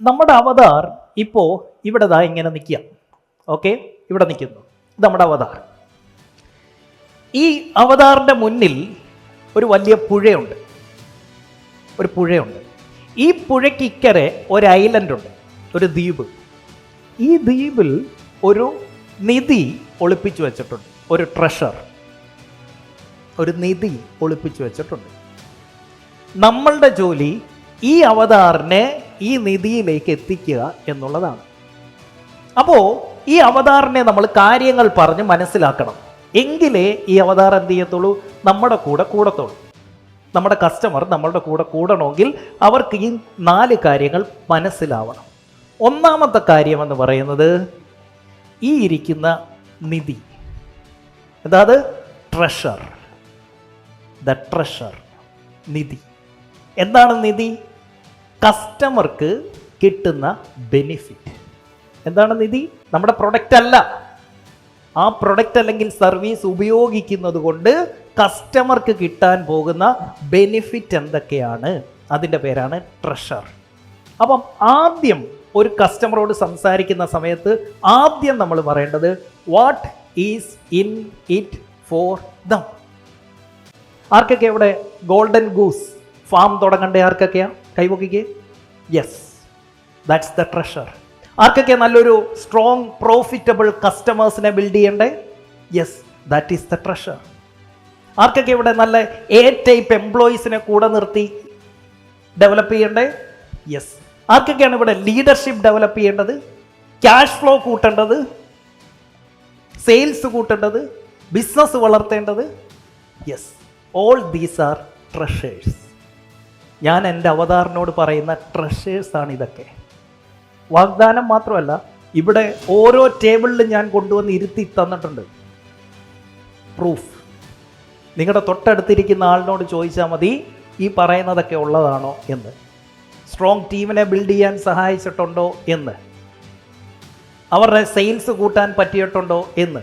നമ്മുടെ അവതാർ ഇപ്പോൾ ഇവിടെ ഇങ്ങനെ നിൽക്കുക. ഓക്കെ, ഇവിടെ നിൽക്കുന്നു. ഇത് നമ്മുടെ അവതാർ. ഈ അവതാറിൻ്റെ മുന്നിൽ ഒരു വലിയ പുഴയുണ്ട്. ഈ പുഴയ്ക്ക് ഇക്കരെ ഒരു ഐലൻഡ് ഉണ്ട്, ഒരു ദ്വീപ്. ഈ ദ്വീപിൽ ഒരു നിധി ഒളിപ്പിച്ചു വെച്ചിട്ടുണ്ട്, ഒരു ട്രഷർ, ഒരു നിധി ഒളിപ്പിച്ചു വെച്ചിട്ടുണ്ട്. നമ്മളുടെ ജോലി ഈ അവതാറിനെ ഈ നിധിയിലേക്ക് എത്തിക്കുക എന്നുള്ളതാണ്. അപ്പോൾ ഈ അവതാറിനെ നമ്മൾ കാര്യങ്ങൾ പറഞ്ഞ് മനസ്സിലാക്കണം. എങ്കിലേ ഈ അവതാർ എന്ത് ചെയ്യത്തുള്ളൂ? നമ്മുടെ കൂടെ കൂടത്തുള്ളൂ. നമ്മുടെ കസ്റ്റമർ നമ്മളുടെ കൂടെ കൂടണമെങ്കിൽ അവർക്ക് ഈ 4 കാര്യങ്ങൾ മനസ്സിലാവണം. ഒന്നാമത്തെ കാര്യമെന്ന് പറയുന്നത് ഈ ഇരിക്കുന്ന നിധി, അതായത് ട്രഷർ, ദ ട്രഷർ, നിധി. എന്താണ് നിധി? കസ്റ്റമർക്ക് കിട്ടുന്ന ബെനിഫിറ്റ്. എന്താണ് നിധി? നമ്മുടെ പ്രൊഡക്റ്റ് അല്ല, ആ പ്രൊഡക്റ്റ് അല്ലെങ്കിൽ സർവീസ് ഉപയോഗിക്കുന്നത് കൊണ്ട് കസ്റ്റമർക്ക് കിട്ടാൻ പോകുന്ന ബെനിഫിറ്റ് എന്തൊക്കെയാണ്, അതിൻ്റെ പേരാണ് ട്രഷർ. അപ്പം ആദ്യം ഒരു കസ്റ്റമറോട് സംസാരിക്കുന്ന സമയത്ത് ആദ്യം നമ്മൾ പറയേണ്ടത് what is in it for them. ആർക്കൊക്കെ ഇവിടെ ഗോൾഡൻ ഗൂസ് ഫാം തുടങ്ങണ്ടേ? ആർക്കൊക്കെയാ? കൈപൊക്കിക്കേ. Yes, that's the treasure. ആർക്കൊക്കെ നല്ലൊരു സ്ട്രോങ് പ്രോഫിറ്റബിൾ കസ്റ്റമേഴ്സിനെ ബിൽഡ് ചെയ്യണ്ടേ? Yes, that is the treasure. ആർക്കൊക്കെ ഇവിടെ നല്ല എ ടൈപ്പ് എംപ്ലോയീസിനെ കൂടെ നിർത്തി ഡെവലപ്പ് ചെയ്യണ്ടേ? യെസ്. ആർക്കൊക്കെയാണ് ഇവിടെ ലീഡർഷിപ്പ് ഡെവലപ്പ് ചെയ്യേണ്ടത്, ക്യാഷ് ഫ്ലോ കൂട്ടേണ്ടത്, സെയിൽസ് കൂട്ടേണ്ടത്, ബിസിനസ് വളർത്തേണ്ടത്? Yes, all these are treasures. ഞാൻ എൻ്റെ അവതാറിനോട് പറയുന്ന ട്രഷേഴ്സാണ് ഇതൊക്കെ. വാഗ്ദാനം മാത്രമല്ല, ഇവിടെ ഓരോ ടേബിളിലും ഞാൻ കൊണ്ടുവന്ന് ഇരുത്തി തന്നിട്ടുണ്ട് പ്രൂഫ്. നിങ്ങളുടെ തൊട്ടടുത്തിരിക്കുന്ന ആളിനോട് ചോദിച്ചാൽ മതി ഈ പറയുന്നതൊക്കെ ഉള്ളതാണോ എന്ന്. സ്ട്രോങ് ടീമിനെ ബിൽഡ് ചെയ്യാൻ സഹായിച്ചിട്ടുണ്ടോ എന്ന്, അവരുടെ സെയിൽസ് കൂട്ടാൻ പറ്റിയിട്ടുണ്ടോ എന്ന്,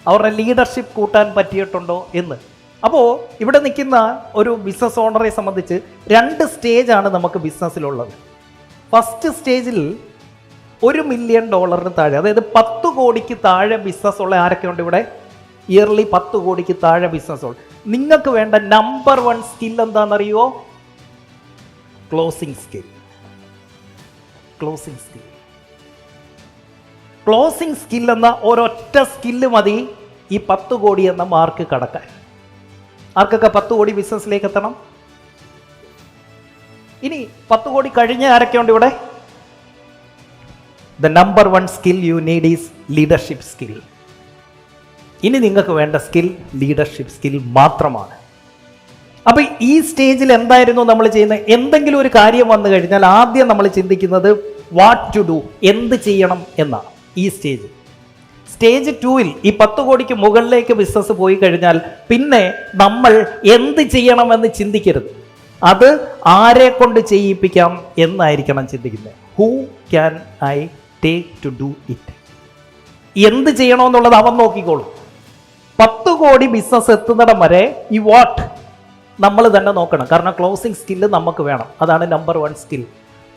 അവരുടെ ലീഡർഷിപ്പ് കൂട്ടാൻ പറ്റിയിട്ടുണ്ടോ എന്ന്. അപ്പോൾ ഇവിടെ നിൽക്കുന്ന ഒരു ബിസിനസ് ഓണറെ സംബന്ധിച്ച് 2 സ്റ്റേജാണ് നമുക്ക് ബിസിനസ്സിലുള്ളത്. ഫസ്റ്റ് സ്റ്റേജിൽ $1 മില്യൺ താഴെ, അതായത് 10 കോടിക്ക് താഴെ ബിസിനസ് ഉള്ള ആരൊക്കെയുണ്ട് ഇവിടെ? ഇയർലി 10 കോടിക്ക് താഴെ ബിസിനസ് ഉള്ള നിങ്ങൾക്ക് വേണ്ട നമ്പർ 1 സ്കിൽ എന്താണെന്നറിയോ? Closing skill. ക്ലോസിംഗ് സ്കിൽ എന്ന ഒരൊറ്റ സ്കില്ല് മതി ഈ 10 കോടി എന്ന മാർക്ക് കടക്കാൻ. ആർക്കൊക്കെ 10 കോടി ബിസിനസ്സിലേക്ക് എത്തണം? ഇനി 10 കോടി കഴിഞ്ഞ ആരൊക്കെയുണ്ട് ഇവിടെ? The number 1 skill you need is leadership skill. ഇനി നിങ്ങൾക്ക് വേണ്ട സ്കിൽ ലീഡർഷിപ്പ് സ്കിൽ മാത്രമാണ്. അപ്പോൾ ഈ സ്റ്റേജിൽ എന്തായിരുന്നു നമ്മൾ ചെയ്യുന്നത്? എന്തെങ്കിലും ഒരു കാര്യം വന്നു കഴിഞ്ഞാൽ ആദ്യം നമ്മൾ ചിന്തിക്കുന്നത് വാട്ട് ടു ഡു, എന്ത് ചെയ്യണം എന്നാണ്. ഈ സ്റ്റേജ് 2-ൽ ഈ 10 കോടിക്ക് മുകളിലേക്ക് ബിസിനസ് പോയി കഴിഞ്ഞാൽ പിന്നെ നമ്മൾ എന്ത് ചെയ്യണമെന്ന് ചിന്തിക്കരുത്. അത് ആരെ കൊണ്ട് ചെയ്യിപ്പിക്കാം എന്നായിരിക്കണം ചിന്തിക്കുന്നത്. Who can I take to do it? എന്ത് ചെയ്യണമെന്നുള്ളത് അവൻ നോക്കിക്കോളും. 10 കോടി ബിസിനസ് എത്തുന്നിടം വരെ ഈ വാട്ട് നമ്മൾ തന്നെ നോക്കണം. കാരണം ക്ലോസിംഗ് സ്കില്ല് നമുക്ക് വേണം. അതാണ് നമ്പർ 1 സ്കിൽ.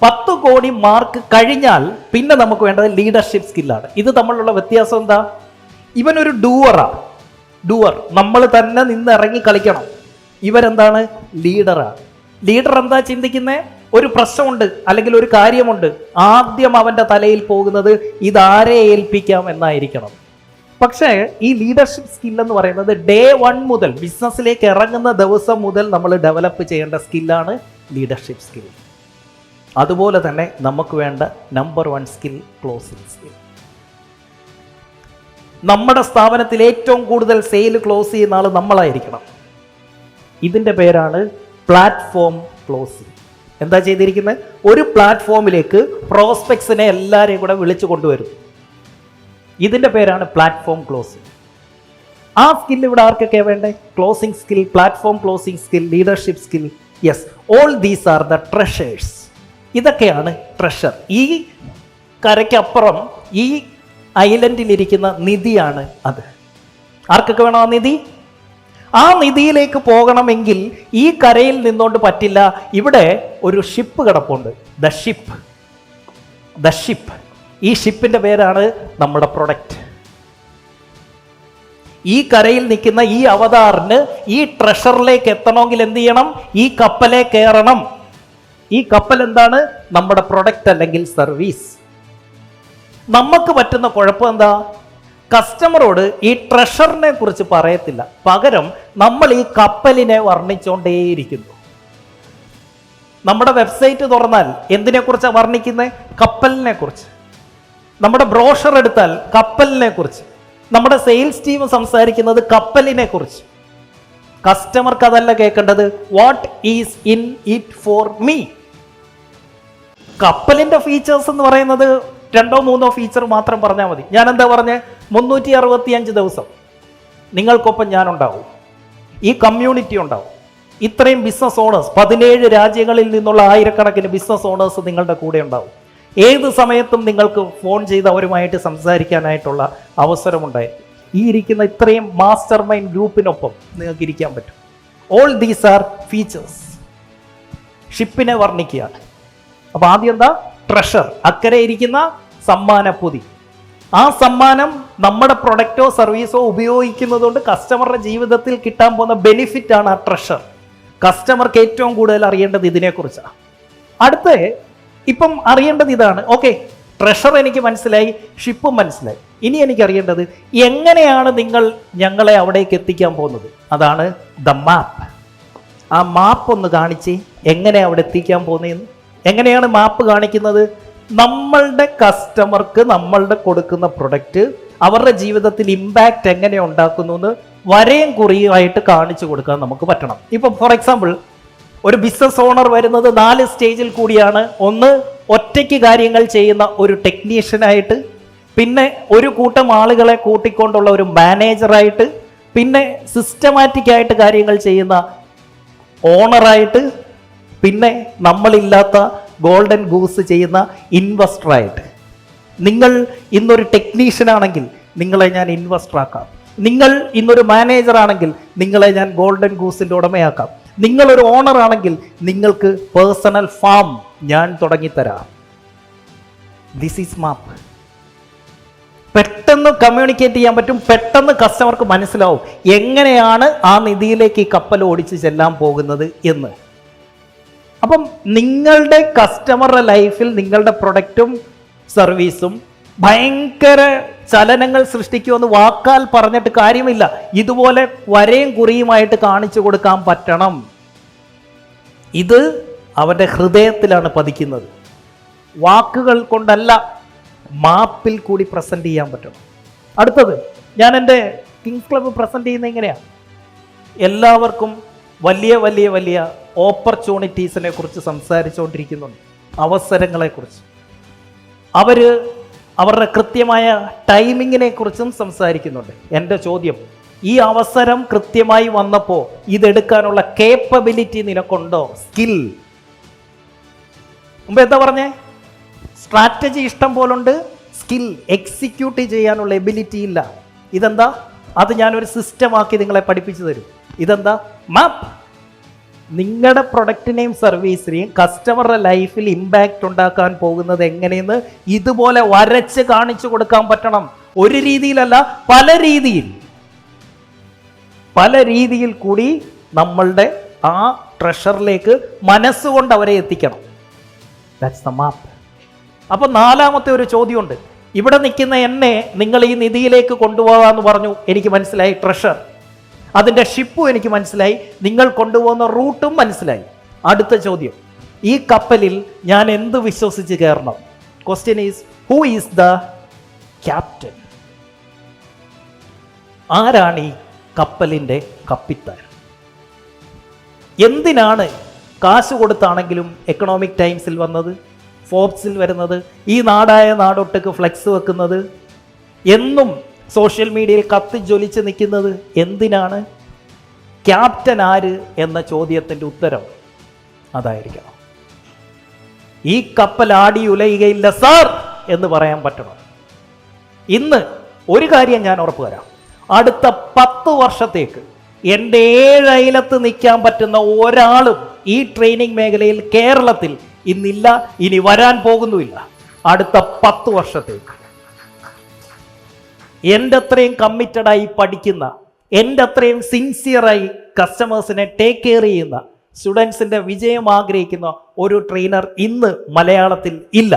10 കോടി മാർക്ക് കഴിഞ്ഞാൽ പിന്നെ നമുക്ക് വേണ്ടത് ലീഡർഷിപ്പ് സ്കില്ലാണ്. ഇത് തമ്മിലുള്ള വ്യത്യാസം എന്താ? ഇവനൊരു ഡൂവറാണ്. നമ്മൾ തന്നെ നിന്ന് ഇറങ്ങി കളിക്കണം. ഇവരെന്താണ്? ലീഡറാണ്. ലീഡർ എന്താ ചിന്തിക്കുന്നത്? ഒരു പ്രശ്നമുണ്ട് അല്ലെങ്കിൽ ഒരു കാര്യമുണ്ട്, ആദ്യം അവൻ്റെ തലയിൽ പോകുന്നത് ഇതാരെ ഏൽപ്പിക്കാം എന്നായിരിക്കണം. പക്ഷേ ഈ ലീഡർഷിപ്പ് സ്കിൽ എന്ന് പറയുന്നത് ഡേ 1 മുതൽ, ബിസിനസ്സിലേക്ക് ഇറങ്ങുന്ന ദിവസം മുതൽ നമ്മൾ ഡെവലപ്പ് ചെയ്യേണ്ട സ്കില്ലാണ് ലീഡർഷിപ്പ് സ്കിൽ. അതുപോലെ തന്നെ നമുക്ക് വേണ്ട നമ്പർ 1 സ്കിൽ ക്ലോസിംഗ് സ്കിൽ. നമ്മുടെ സ്ഥാപനത്തിൽ ഏറ്റവും കൂടുതൽ സെയിൽ ക്ലോസ് ചെയ്യുന്ന ആൾ നമ്മളായിരിക്കണം. ഇതിൻ്റെ പേരാണ് പ്ലാറ്റ്ഫോം ക്ലോസിംഗ്. എന്താ ചെയ്തിരിക്കുന്നത്? ഒരു പ്ലാറ്റ്ഫോമിലേക്ക് പ്രോസ്പെക്ട്സിനെ എല്ലാവരെയും കൂടെ വിളിച്ചു കൊണ്ടുവരും. ഇതിൻ്റെ പേരാണ് പ്ലാറ്റ്ഫോം ക്ലോസിംഗ്. ആ സ്കിൽ ഇവിടെ ആർക്കൊക്കെയാണ് വേണ്ടേ? Closing skill, platform closing skill, leadership skill. Yes, all these are the treasures. ഇതൊക്കെയാണ് ട്രഷർ. ഈ കരയ്ക്കപ്പുറം ഈ ഐലൻഡിലിരിക്കുന്ന നിധിയാണ് അത്. ആർക്കൊക്കെ വേണം ആ നിധി? ആ നിധിയിലേക്ക് പോകണമെങ്കിൽ ഈ കരയിൽ നിന്നുകൊണ്ട് പറ്റില്ല. ഇവിടെ ഒരു ഷിപ്പ് കിടപ്പുണ്ട്, ദ ഷിപ്പ്. The ship. ഈ ഷിപ്പിന്റെ പേരാണ് നമ്മുടെ പ്രൊഡക്റ്റ്. ഈ കരയിൽ നിൽക്കുന്ന ഈ അവതാറിന് ഈ ട്രഷറിലേക്ക് എത്തണമെങ്കിൽ എന്ത് ചെയ്യണം? ഈ കപ്പലെ കയറണം. ഈ കപ്പൽ എന്താണ്? നമ്മുടെ പ്രൊഡക്റ്റ് അല്ലെങ്കിൽ സർവീസ്. നമുക്ക് പറ്റുന്ന കുഴപ്പം എന്താ? കസ്റ്റമറോട് ഈ ട്രഷറിനെ കുറിച്ച് പറയത്തില്ല, പകരം നമ്മൾ ഈ കപ്പലിനെ വർണ്ണിച്ചുകൊണ്ടേയിരിക്കുന്നു. നമ്മുടെ വെബ്സൈറ്റ് തുറന്നാൽ എന്തിനെ കുറിച്ചാണ് വർണ്ണിക്കുന്നത്? കപ്പലിനെ കുറിച്ച്. നമ്മുടെ ബ്രോഷർ എടുത്താൽ കപ്പലിനെ കുറിച്ച്. നമ്മുടെ സെയിൽസ് ടീം സംസാരിക്കുന്നത് കപ്പലിനെ കുറിച്ച്. കസ്റ്റമർക്ക് അതല്ല കേൾക്കേണ്ടത്, what is in it for me. കപ്പലിന്റെ ഫീച്ചേഴ്സ് എന്ന് പറയുന്നത് 2-3 ഫീച്ചർ മാത്രം പറഞ്ഞാൽ മതി. ഞാൻ എന്താ പറഞ്ഞേ? 365 ദിവസം നിങ്ങൾക്കൊപ്പം ഞാനുണ്ടാവും, ഈ കമ്മ്യൂണിറ്റി ഉണ്ടാവും, ഇത്രയും ബിസിനസ് ഓണേഴ്സ്, 17 രാജ്യങ്ങളിൽ നിന്നുള്ള ആയിരക്കണക്കിന് ബിസിനസ് ഓണേഴ്സ് നിങ്ങളുടെ കൂടെ ഉണ്ടാവും. ഏത് സമയത്തും നിങ്ങൾക്ക് ഫോൺ ചെയ്ത് അവരുമായിട്ട് സംസാരിക്കാനായിട്ടുള്ള അവസരമുണ്ടായിരിക്കും. ഈ ഇരിക്കുന്ന ഇത്രയും മാസ്റ്റർ മൈൻഡ് ഗ്രൂപ്പിനൊപ്പം നിങ്ങൾക്ക് ഇരിക്കാൻ പറ്റും. All these are features. ഷിപ്പിനെ വർണ്ണിക്കുകയാണ്. അപ്പൊ ആദ്യം എന്താ? ട്രഷർ, അക്കരെ ഇരിക്കുന്ന സമ്മാനപ്പൊതി. ആ സമ്മാനം നമ്മുടെ പ്രൊഡക്റ്റോ സർവീസോ ഉപയോഗിക്കുന്നതുകൊണ്ട് കസ്റ്റമറുടെ ജീവിതത്തിൽ കിട്ടാൻ പോകുന്ന ബെനിഫിറ്റ് ആണ് ആ ട്രഷർ. കസ്റ്റമർക്ക് ഏറ്റവും കൂടുതൽ അറിയേണ്ടത് ഇതിനെക്കുറിച്ചാണ്. അടുത്ത ഇപ്പം അറിയേണ്ടത് ഇതാണ്. ഓക്കെ, ട്രഷർ എനിക്ക് മനസ്സിലായി, ഷിപ്പും മനസ്സിലായി. ഇനി എനിക്ക് അറിയേണ്ടത് എങ്ങനെയാണ് നിങ്ങൾ ഞങ്ങളെ അവിടേക്ക് എത്തിക്കാൻ പോകുന്നത്. അതാണ് ദ മാപ്പ്. ആ മാപ്പ് ഒന്ന് കാണിച്ച് എങ്ങനെ അവിടെ എത്തിക്കാൻ പോകുന്നതെന്ന്. എങ്ങനെയാണ് മാപ്പ് കാണിക്കുന്നത്? നമ്മളുടെ കസ്റ്റമർക്ക് നമ്മളുടെ കൊടുക്കുന്ന പ്രൊഡക്റ്റ് അവരുടെ ജീവിതത്തിൽ ഇമ്പാക്റ്റ് എങ്ങനെ ഉണ്ടാക്കുന്നു എന്ന് വരയും കുറിയുമായിട്ട് കാണിച്ചു കൊടുക്കാൻ നമുക്ക് പറ്റണം. ഇപ്പം ഫോർ എക്സാമ്പിൾ, ഒരു ബിസിനസ് ഓണർ വരുന്നത് 4 സ്റ്റേജിൽ കൂടിയാണ്. ഒന്ന്, ഒറ്റയ്ക്ക് കാര്യങ്ങൾ ചെയ്യുന്ന ഒരു ടെക്നീഷ്യനായിട്ട്, പിന്നെ ഒരു കൂട്ടം ആളുകളെ കൂട്ടിക്കൊണ്ടുള്ള ഒരു മാനേജറായിട്ട്, പിന്നെ സിസ്റ്റമാറ്റിക് ആയിട്ട് കാര്യങ്ങൾ ചെയ്യുന്ന ഓണറായിട്ട്, പിന്നെ നമ്മളില്ലാത്ത ഗോൾഡൻ ഗൂസ് ചെയ്യുന്ന ഇൻവെസ്റ്ററായിട്ട്. നിങ്ങൾ ഇന്നൊരു ടെക്നീഷ്യനാണെങ്കിൽ നിങ്ങളെ ഞാൻ ഇൻവെസ്റ്റർ ആക്കാം. നിങ്ങൾ ഇന്നൊരു മാനേജർ ആണെങ്കിൽ നിങ്ങളെ ഞാൻ ഗോൾഡൻ ഗൂസിൻ്റെ ഉടമയാക്കാം. നിങ്ങളൊരു ഓണർ ആണെങ്കിൽ നിങ്ങൾക്ക് പേഴ്സണൽ ഫാം ഞാൻ തുടങ്ങിത്തരാം. ദിസ് ഈസ് മാപ്പ്. പെട്ടെന്ന് കമ്മ്യൂണിക്കേറ്റ് ചെയ്യാൻ പറ്റും, പെട്ടെന്ന് കസ്റ്റമർക്ക് മനസ്സിലാവും എങ്ങനെയാണ് ആ നിധിയിലേക്ക് ഈ കപ്പൽ ഓടിച്ച് ചെല്ലാൻ പോകുന്നത് എന്ന്. അപ്പം നിങ്ങളുടെ കസ്റ്റമറുടെ ലൈഫിൽ നിങ്ങളുടെ പ്രൊഡക്റ്റും സർവീസും ഭയങ്കര ചലനങ്ങൾ സൃഷ്ടിക്കുമെന്ന് വാക്കാൽ പറഞ്ഞിട്ട് കാര്യമില്ല. ഇതുപോലെ വരയും കുറിയുമായിട്ട് കാണിച്ചു കൊടുക്കാൻ പറ്റണം. ഇത് അവരുടെ ഹൃദയത്തിലാണ് പതിക്കുന്നത്. വാക്കുകൾ കൊണ്ടല്ല, മാപ്പിൽ കൂടി പ്രസന്റ് ചെയ്യാൻ പറ്റണം. അടുത്തത്, ഞാൻ എൻ്റെ കിങ്സ് ക്ലബ്ബ് പ്രസന്റ് ചെയ്യുന്നത് എങ്ങനെയാണ്? എല്ലാവർക്കും വലിയ വലിയ വലിയ ഓപ്പർച്യൂണിറ്റീസിനെ കുറിച്ച് സംസാരിച്ചുകൊണ്ടിരിക്കുന്നുണ്ട്, അവസരങ്ങളെക്കുറിച്ച്. അവരുടെ കൃത്യമായ ടൈമിങ്ങിനെ കുറിച്ചും സംസാരിക്കുന്നുണ്ട്. എൻ്റെ ചോദ്യം, ഈ അവസരം കൃത്യമായി വന്നപ്പോൾ ഇതെടുക്കാനുള്ള കേപ്പബിലിറ്റി നിനക്കുണ്ടോ? സ്കിൽ. മുമ്പ് എന്താ പറഞ്ഞേ? സ്ട്രാറ്റജി ഇഷ്ടം പോലുണ്ട്, സ്കിൽ എക്സിക്യൂട്ട് ചെയ്യാനുള്ള എബിലിറ്റി ഇല്ല. ഇതെന്താ? അത് ഞാനൊരു സിസ്റ്റമാക്കി നിങ്ങളെ പഠിപ്പിച്ചു തരും. ഇതെന്താ? മാപ്പ്. നിങ്ങളുടെ പ്രൊഡക്റ്റിനെയും സർവീസിനെയും കസ്റ്റമറുടെ ലൈഫിൽ ഇമ്പാക്റ്റ് ഉണ്ടാക്കാൻ പോകുന്നത് എങ്ങനെയെന്ന് ഇതുപോലെ വരച്ച് കാണിച്ചു കൊടുക്കാൻ പറ്റണം. ഒരു രീതിയിലല്ല, പല രീതിയിൽ കൂടി നമ്മളുടെ ആ ട്രഷറിലേക്ക് മനസ്സുകൊണ്ട് അവരെ എത്തിക്കണം. That's the map. അപ്പൊ 4ാമത്തെ ഒരു ചോദ്യമുണ്ട്. ഇവിടെ നിൽക്കുന്ന എന്നെ നിങ്ങൾ ഈ നിധിയിലേക്ക് കൊണ്ടുപോകാമെന്ന് പറഞ്ഞു, എനിക്ക് മനസ്സിലായി ട്രഷർ. അതിൻ്റെ ഷിപ്പും എനിക്ക് മനസ്സിലായി, നിങ്ങൾ കൊണ്ടുപോകുന്ന റൂട്ടും മനസ്സിലായി. അടുത്ത ചോദ്യം, ഈ കപ്പലിൽ ഞാൻ എന്ത് വിശ്വസിച്ച് കയറണം? Question is, who is the captain? ആരാണ് ഈ കപ്പലിൻ്റെ കപ്പിത്താൻ? എന്തിനാണ് കാശ് കൊടുത്താണെങ്കിലും എക്കണോമിക് ടൈംസിൽ വന്നത്, ഫോർബ്സിൽ വരുന്നത്, ഈ നാടായ നാടൊട്ടക്ക് ഫ്ലെക്സ് വെക്കുന്നത്, എന്നും സോഷ്യൽ മീഡിയയിൽ കത്തിജ്വലിച്ച് നിൽക്കുന്നത് എന്തിനാണ്? ക്യാപ്റ്റൻ ആര് എന്ന ചോദ്യത്തിൻ്റെ ഉത്തരം അതായിരിക്കണം. ഈ കപ്പൽ ആടി ഉലയുകയില്ല സാർ എന്ന് പറയാൻ പറ്റണം. ഇന്ന് ഒരു കാര്യം ഞാൻ ഉറപ്പ് തരാം, അടുത്ത 10 വർഷത്തേക്ക് എൻ്റെ 7 അയലത്ത് നിൽക്കാൻ പറ്റുന്ന ഒരാളും ഈ ട്രെയിനിങ് മേഖലയിൽ കേരളത്തിൽ ഇന്നില്ല, ഇനി വരാൻ പോകുന്നുമില്ല. അടുത്ത 10 വർഷത്തേക്ക്. എൻ്റെ അത്രയും കമ്മിറ്റഡായി പഠിക്കുന്ന, എൻ്റെ അത്രയും സിൻസിയറായി കസ്റ്റമേഴ്സിനെ ടേക്ക് കെയർ ചെയ്യുന്ന, സ്റ്റുഡൻസിൻ്റെ വിജയം ആഗ്രഹിക്കുന്ന ഒരു ട്രെയിനർ ഇന്ന് മലയാളത്തിൽ ഇല്ല.